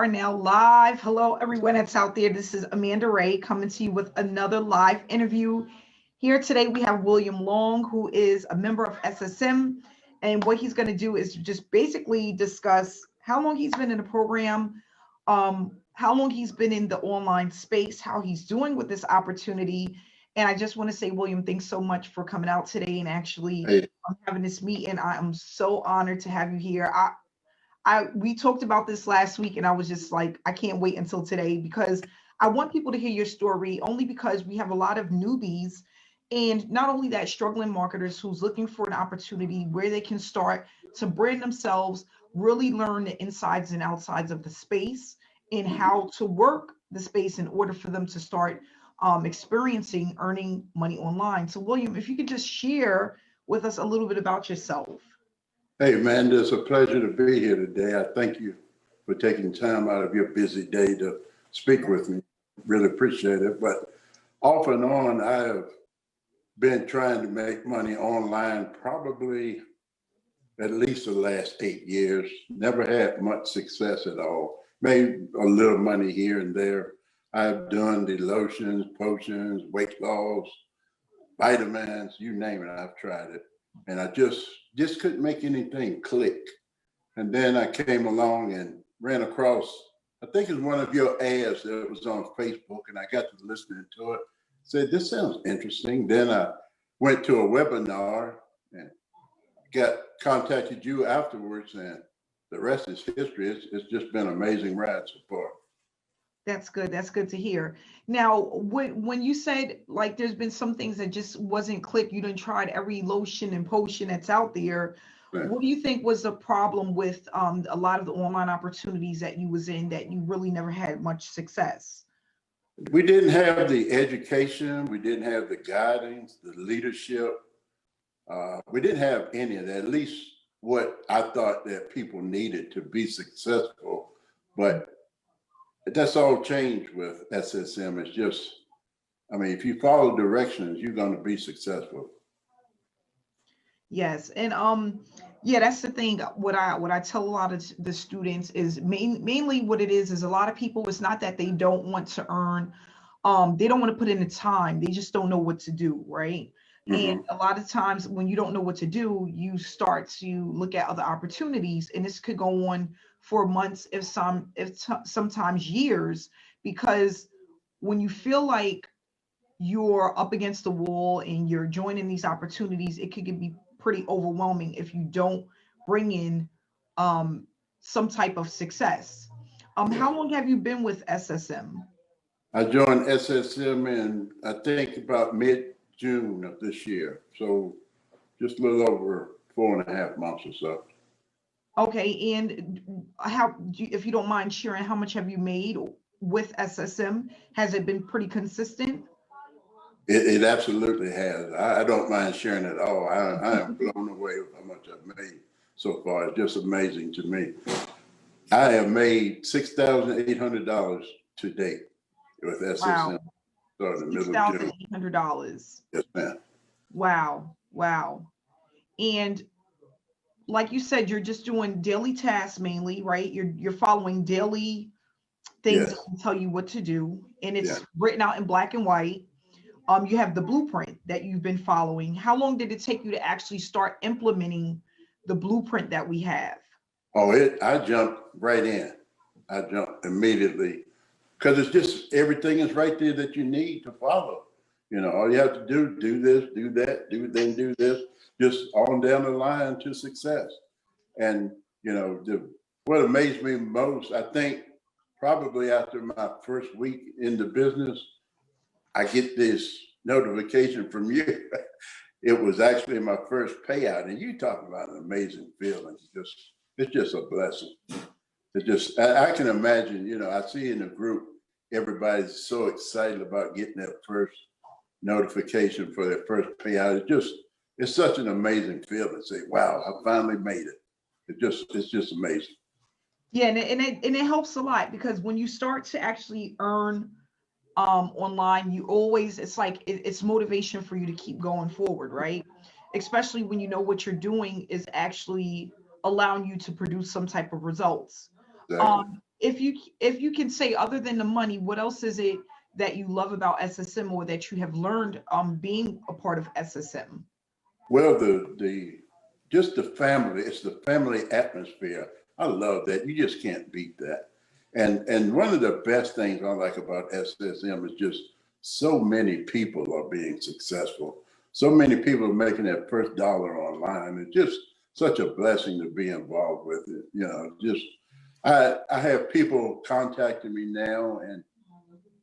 are now live. Hello, everyone that's out there. This is Amanda Ray coming to you with another live interview. Here today, we have William Long, who is a member of SSM. And what he's going to do is just basically discuss how long he's been in the program, how long he's been in the online space, how he's doing with this opportunity. And I just want to say, William, thanks so much for coming out today and actually Hey, having this meeting. I am so honored to have you here. We talked about this last week and I was just like, I can't wait until today because I want people to hear your story only because we have a lot of newbies and not only that, struggling marketers who's looking for an opportunity where they can start to brand themselves, really learn the insides and outsides of the space and how to work the space in order for them to start experiencing earning money online. So William, if you could just share with us a little bit about yourself. hey, man, it's a pleasure to be here today. I thank you for taking time out of your busy day to speak with me. Really appreciate it. But off and on, I have been trying to make money online probably at least the last 8 years. Never had much success at all. Made a little money here and there. I've done the lotions, potions, weight loss, vitamins, you name it, I've tried it. And I just couldn't make anything click. And then I came along and ran across, I think it's one of your ads that was on Facebook, and I got to listening to it. Said, this sounds interesting. Then I went to a webinar and contacted you afterwards, and the rest is history. It's just been an amazing ride so far. That's good. That's good to hear. Now, when you said like there's been some things that just wasn't click, you done tried every lotion and potion that's out there. Right. What do you think was the problem with a lot of the online opportunities that you was in that you really never had much success? We didn't have the education, we didn't have the guidance, the leadership. We didn't have any of that, at least what I thought that people needed to be successful. But that's all changed with SSM. It's just, I mean, if you follow directions, you're going to be successful. Yes, and yeah, that's the thing. What I tell a lot of the students is mainly what it is a lot of people. It's not that they don't want to earn, they don't want to put in the time. They just don't know what to do, right? And Hmm. a lot of times when you don't know what to do, you start to look at other opportunities, and this could go on for months, sometimes years, because when you feel like you're up against the wall and you're joining these opportunities, it could be pretty overwhelming if you don't bring in um, some type of success. Yeah. How long have you been with SSM? I joined SSM in, I think, about mid-June of this year. So just a little over 4.5 months or so. Okay, and if you don't mind sharing, how much have you made with SSM? Has it been pretty consistent? It absolutely has. I don't mind sharing it all. I am blown away with how much I've made so far. It's just amazing to me. I have made $6,800 to date with Wow, SSM. So in the six middle of thousand June. eight hundred dollars. Yes, ma'am. Wow, wow. And like you said, you're just doing daily tasks mainly, right? You're following daily things that Yes. will tell you what to do, and Yeah. it's written out in black and white. You have the blueprint that you've been following. How long did it take you to actually start implementing the blueprint that we have? Oh, I jumped right in. I jumped immediately because it's just everything is right there that you need to follow. You know, all you have to do this, do that, do this, just on down the line to success. And, you know, what amazed me most, I think probably after my first week in the business, I get this notification from you. It was actually my first payout, and you talk about an amazing feeling. It's just a blessing. It just, I can imagine, you know, I see in the group, everybody's so excited about getting that first notification for their first payout. It's such an amazing feeling. Say, wow, I finally made it. It's just amazing. Yeah, and it helps a lot because when you start to actually earn online, you always it's like it's motivation for you to keep going forward, right? Especially when you know what you're doing is actually allowing you to produce some type of results. Exactly. if you can say, other than the money, what else is it that you love about SSM, or that you have learned being a part of SSM? Well, the just the family, it's the family atmosphere. I love that. You just can't beat that. And one of the best things I like about SSM is just so many people are being successful. So many people are making that first dollar online. It's just such a blessing to be involved with it. You know, just I have people contacting me now and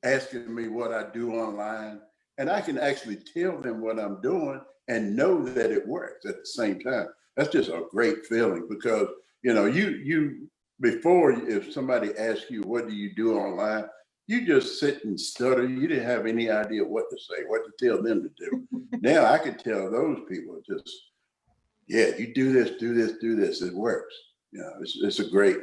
asking me what I do online, and I can actually tell them what I'm doing and know that it works at the same time. That's just a great feeling because, you know, you before, if somebody asks you, what do you do online? You just sit and stutter. You didn't have any idea what to say, what to tell them to do. Now I can tell those people just, yeah, you do this, do this, do this. It works. You know, it's a great.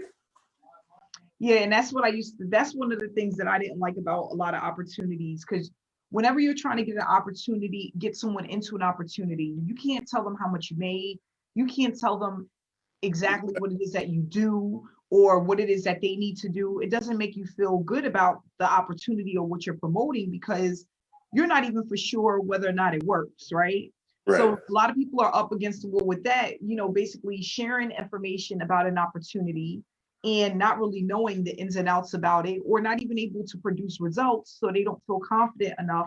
Yeah, and that's what I used to, that's one of the things that I didn't like about a lot of opportunities, because whenever you're trying to get an opportunity, get someone into an opportunity, you can't tell them how much you made. You can't tell them exactly what it is that you do or what it is that they need to do. It doesn't make you feel good about the opportunity or what you're promoting, because you're not even for sure whether or not it works, right? So Right. a lot of people are up against the wall with that, you know, basically sharing information about an opportunity and not really knowing the ins and outs about it, or not even able to produce results, so they don't feel confident enough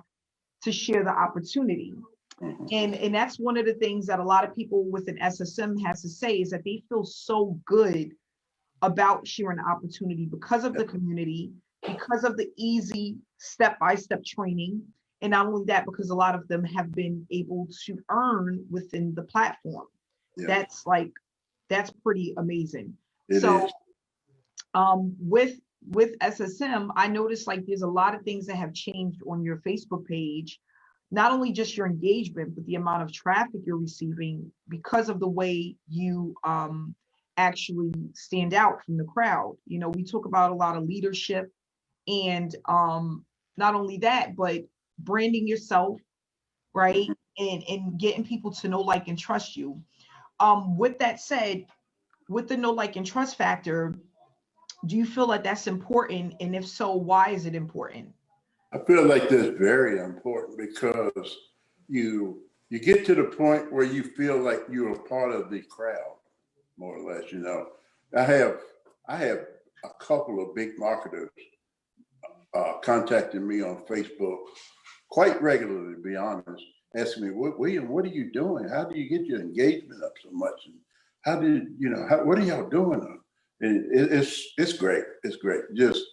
to share the opportunity. Mhm. And that's one of the things that a lot of people within SSM has to say, is that they feel so good about sharing the opportunity because of the community, because of the easy step-by-step training. And not only that, because a lot of them have been able to earn within the platform. Yeah, That's like, that's pretty amazing. it So is. with SSM, I noticed like there's a lot of things that have changed on your Facebook page, not only just your engagement, but the amount of traffic you're receiving because of the way you actually stand out from the crowd. You know, we talk about a lot of leadership, and not only that, but branding yourself, right? Mhm. And getting people to know, like, and trust you. With that said, with the know, like, and trust factor, do you feel like that's important? And if so, why is it important? I feel like that's very important because you get to the point where you feel like you're a part of the crowd, more or less. You know, I have I have a couple of big marketers contacting me on Facebook quite regularly, to be honest, asking me, William, what are you doing? How do you get your engagement up so much? And how did, you know, what are y'all doing? And it's great. It's great. Just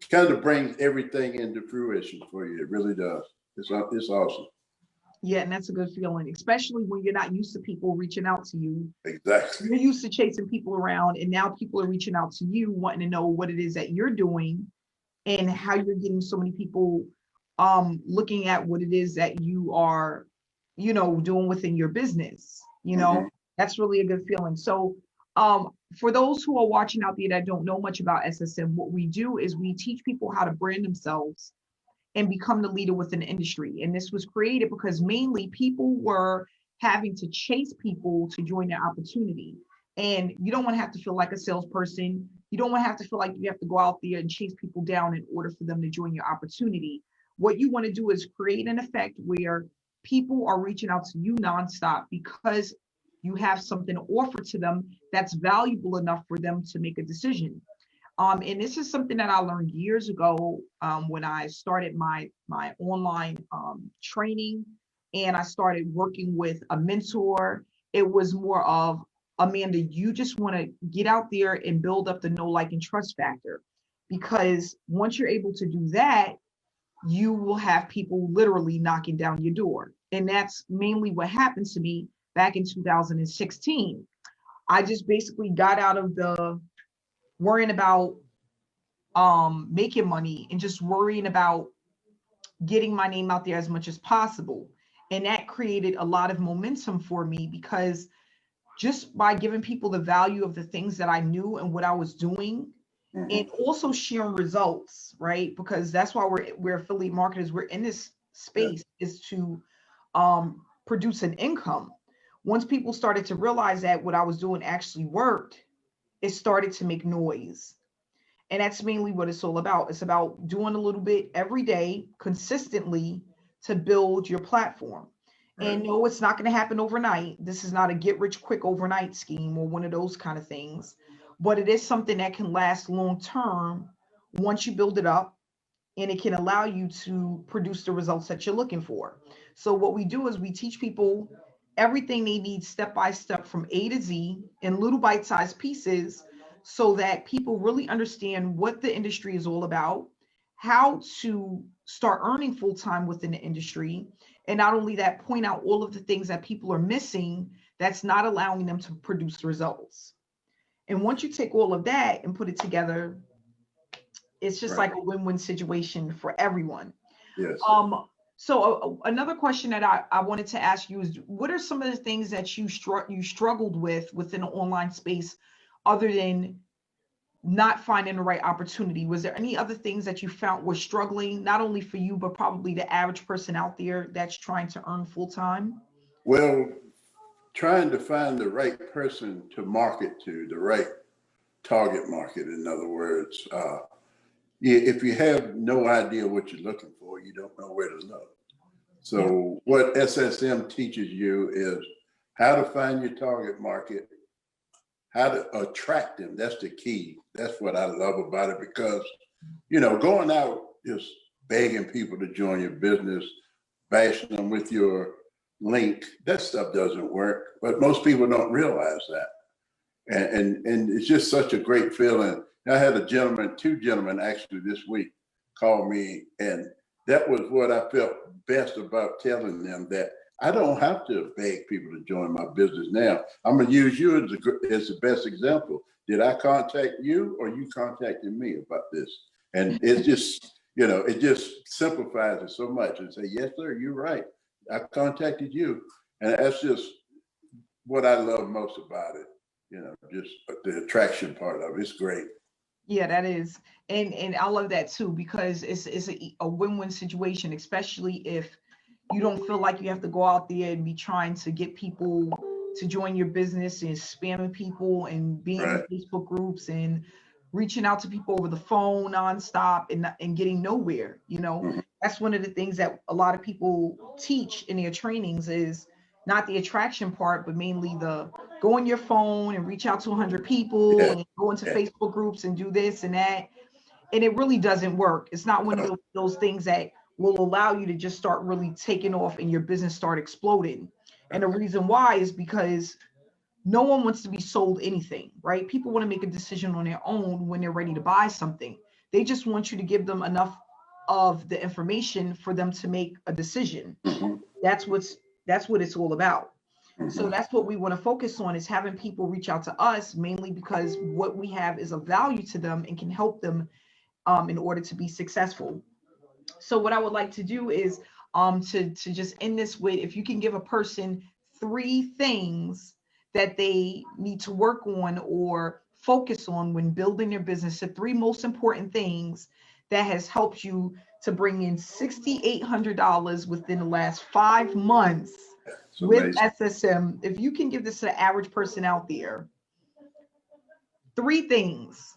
kind of brings everything into fruition for you. It really does. It's awesome. Yeah, and that's a good feeling, especially when you're not used to people reaching out to you. Exactly. You're used to chasing people around, and now people are reaching out to you, wanting to know what it is that you're doing and how you're getting so many people looking at what it is that you are, you know, doing within your business. You know, Hmm. that's really a good feeling. So for those who are watching out there that don't know much about SSM, what we do is we teach people how to brand themselves and become the leader within the industry. And this was created because mainly people were having to chase people to join their opportunity. And you don't want to have to feel like a salesperson. You don't want to have to feel like you have to go out there and chase people down in order for them to join your opportunity. What you want to do is create an effect where people are reaching out to you nonstop because you have something to offer to them that's valuable enough for them to make a decision. And this is something that I learned years ago when I started my online training, and I started working with a mentor. It was more of, Amanda, you just want to get out there and build up the know, like, and trust factor, because once you're able to do that, you will have people literally knocking down your door. And that's mainly what happened to me back in 2016. I just basically got out of the worrying about making money and just worrying about getting my name out there as much as possible. And that created a lot of momentum for me, because just by giving people the value of the things that I knew and what I was doing, and Hmm. also sharing results, right? Because that's why we're affiliate marketers. We're in this Yeah. space is to produce an income. Once people started to realize that what I was doing actually worked, it started to make noise. And that's mainly what it's all about. It's about doing a little bit every day consistently to build your platform. Right. And no, it's not going to happen overnight. This is not a get rich quick overnight scheme or one of those kind of things, but it is something that can last long term once you build it up, and it can allow you to produce the results that you're looking for. So what we do is we teach people everything they need step by step from A to Z in little bite-sized pieces so that people really understand what the industry is all about, how to start earning full time within the industry, and not only that, point out all of the things that people are missing that's not allowing them to produce results. And once you take all of that and put it together, it's just Right. like a win-win situation for everyone. Yes. So another question that I wanted to ask you is, what are some of the things that you struggled with within the online space, other than not finding the right opportunity? Was there any other things that you found were struggling, not only for you, but probably the average person out there that's trying to earn full time? Well, trying to find the right person to market to, the right target market, in other words. If you have no idea what you're looking for, you don't know where to look. Yeah. So what SSM teaches you is how to find your target market, how to attract them. That's the key. That's what I love about it, because, going out just begging people to join your business, bashing them with your link, that stuff doesn't work. But most people don't realize that. And it's just such a great feeling. I had two gentlemen actually this week call me, and that was what I felt best about telling them, that I don't have to beg people to join my business now. I'm gonna use you as the best example. Did I contact you, or you contacted me about this? And it's just, it just simplifies it so much, and say, yes, sir, you're right. I contacted you. And that's just what I love most about it. Just the attraction part of it. It's great. Yeah, that is. And I love that too, because it's a win-win situation, especially if you don't feel like you have to go out there and be trying to get people to join your business and spamming people and being in Right. Facebook groups and reaching out to people over the phone nonstop and getting nowhere. Mhm. That's one of the things that a lot of people teach in their trainings is not the attraction part, but mainly the go on your phone and reach out to 100 people Yeah. and go into Yeah. Facebook groups and do this and that. And it really doesn't work. It's not one of those things that will allow you to just start really taking off and your business start exploding. And the reason why is because no one wants to be sold anything, right? People want to make a decision on their own when they're ready to buy something. They just want you to give them enough of the information for them to make a decision. Mhm. That's what's that's what it's all about. So Mhm. that's what we want to focus on, is having people reach out to us, mainly because what we have is of value to them and can help them in order to be successful. So what I would like to do is to just end this with, if you can give a person three things that they need to work on or focus on when building their business, the three most important things that has helped you to bring in $6,800 within the last 5 months It's with amazing. SSM. If you can give this to the average person out there, three things.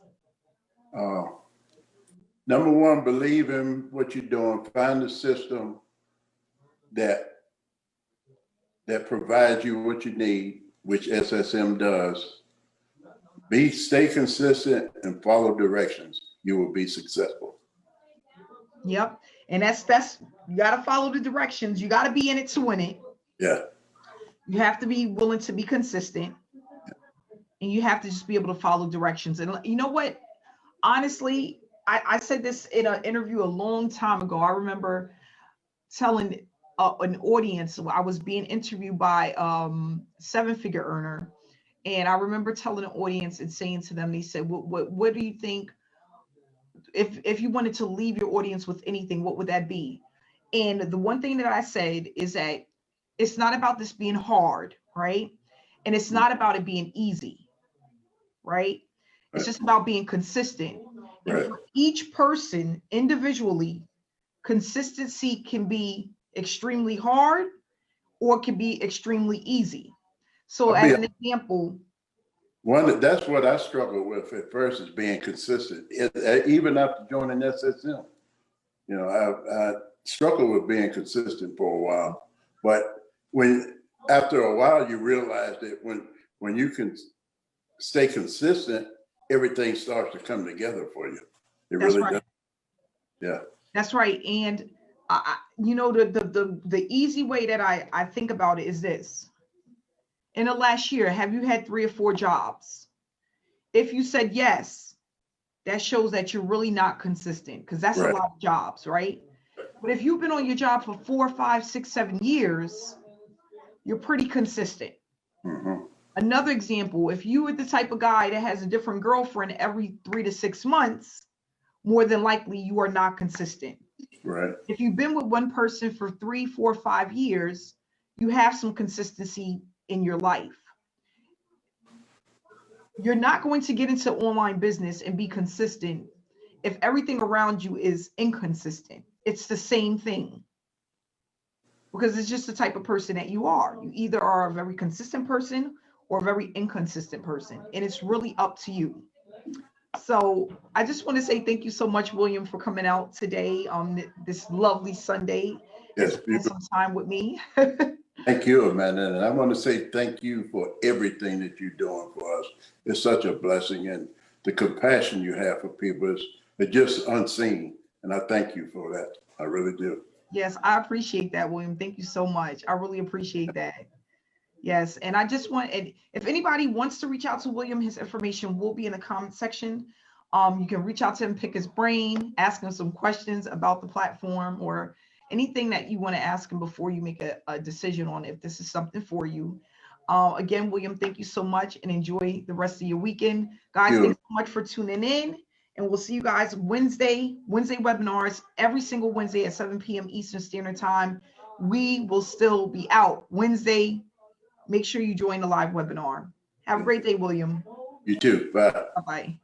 Uh, Number one, believe in what you're doing. Find a system that provides you what you need, which SSM does. Stay consistent and follow directions. You will be successful. Yep. And that's you got to follow the directions. You got to be in it to win it. Yeah. You have to be willing to be consistent, and you have to just be able to follow directions. And you know what? Honestly, I said this in an interview a long time ago. I remember telling an audience, I was being interviewed by seven-figure earner. And I remember telling the audience and saying to them, they said, what do you think, if you wanted to leave your audience with anything, what would that be? And the one thing that I said is that it's not about this being hard, right? And it's not about it being easy, right? It's Right. just about being consistent. And Right. for each person individually, consistency can be extremely hard or it can be extremely easy. So I'll as be an example, That's what I struggled with at first, is being consistent. Even after joining SSM, I struggled with being consistent for a while. But after a while, you realize that when you can stay consistent, everything starts to come together for you. It That's really right. does. Yeah. That's right. And the easy way that I think about it is this. In the last year, have you had 3 or 4 jobs? If you said yes, that shows that you're really not consistent, because that's a Right. lot of jobs, right? But if you've been on your job for 4, 5, 6, 7 years, you're pretty consistent. Mm-hmm. Another example, if you were the type of guy that has a different girlfriend every 3 to 6 months, more than likely you are not consistent. Right. If you've been with one person for 3, 4, 5 years, you have some consistency in your life. You're not going to get into online business and be consistent if everything around you is inconsistent. It's the same thing, because it's just the type of person that you are. You either are a very consistent person or a very inconsistent person, and it's really up to you. So I just want to say thank you so much, William, for coming out today on this lovely Sunday and Yes. spending some time with me. Thank you, Amanda. And I want to say thank you for everything that you're doing for us. It's such a blessing, and the compassion you have for people is just unseen. And I thank you for that. I really do. Yes, I appreciate that, William. Thank you so much. I really appreciate that. Yes, and I just want, and if anybody wants to reach out to William, his information will be in the comment section. You can reach out to him, pick his brain, ask him some questions about the platform, or anything that you want to ask him before you make a decision on if this is something for you. Again, William, thank you so much, and enjoy the rest of your weekend. Guys, thanks so much for tuning in, and we'll see you guys Wednesday webinars every single Wednesday at 7 p.m. Eastern Standard Time. We will still be out Wednesday. Make sure you join the live webinar. Have a great day, William. You too. Bye. Bye-bye.